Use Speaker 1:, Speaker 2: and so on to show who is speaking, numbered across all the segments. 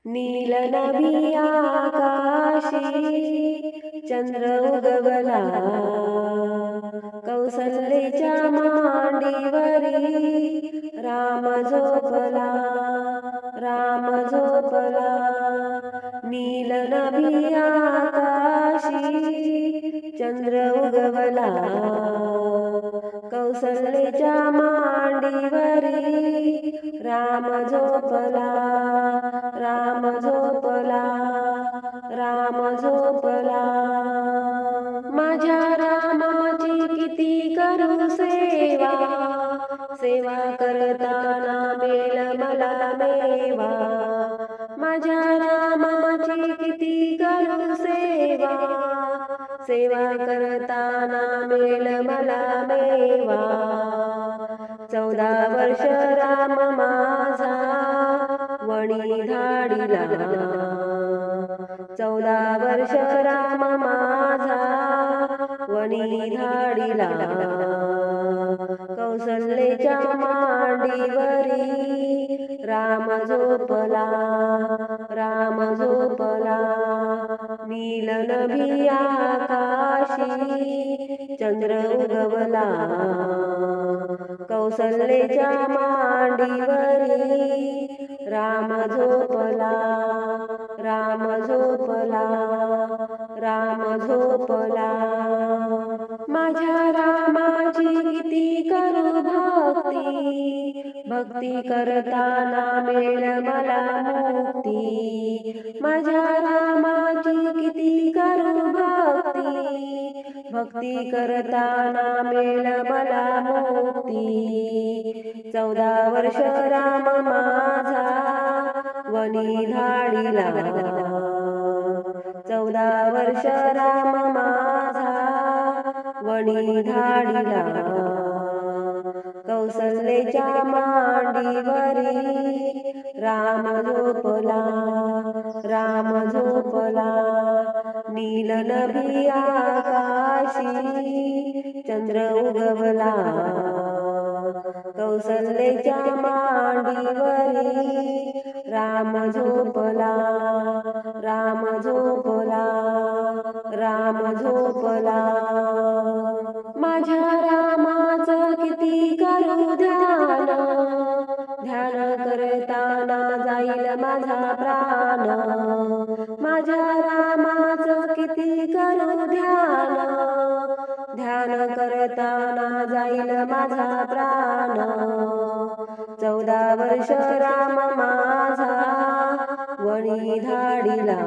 Speaker 1: नील नभी आकाशी चंद्र उगवला, कौसल्याच्या मांडीवरी राम झोपला, राम झोपला. नील नभी आकाशी चंद्र उगवला, कौसल्याच्या मांडीवरी राम झोपला, राम झोपला, राम झोपला. माझ्या रामाची किती करू सेवा, सेवा करताना मेल मला मेवा. माझ्या रामाची किती करू सेवा, सेवा करताना मेल मला मेवा. 14 वर्ष राम माझा वणी धाडिला, 14 वर्ष राम माझा वणी धाडिला. कौसल्याच्या मांडीवरी राम झोपला, राम झोपला. नील नभी आकाशी चंद्र उगवला, कौसल्याच्या मांडीवरी राम झोपला, राम झोपला, राम झोपला. माझ्या रामाची किती करू भक्ती, भक्ती करताना मेल मला मुक्ती. माझ्या रामाची किती करू भक्ती, भक्ती करताना मेल मला मुक्ती. 14 वर्ष राम माझा वनी धाडिला, 14 वर्ष राम माझा वणी धाडिला. कौसल्याच्या मांडीवरी राम झोपला, राम झोपला. नील नभी आकाशी चंद्र उगवला, कौसल्याच्या मांडीवरी राम झोपला, राम झोपला, राम झोपला. माझ्या रामाचं किती करू ध्यान, ध्यान करताना जाईल माझा प्राण. माझ्या रामाचं किती करू ध्यान, ध्यान करताना जाईल माझा प्राण. 14 वर्ष राम माझा वणी धाडिला,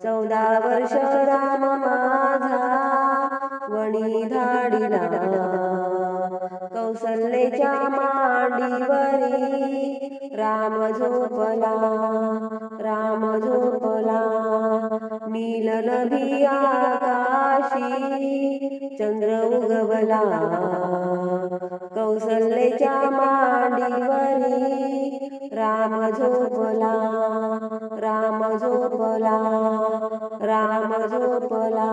Speaker 1: 14 वर्ष राम माझा वणी धाडिला. कौसल्याच्या मांडीवरी राम झोपला, राम झोपला. नील नभी आकाशी चंद्र उगवला, कौसल्याच्या मांडीवरी राम झोपला, राम झोपला, राम झोपला.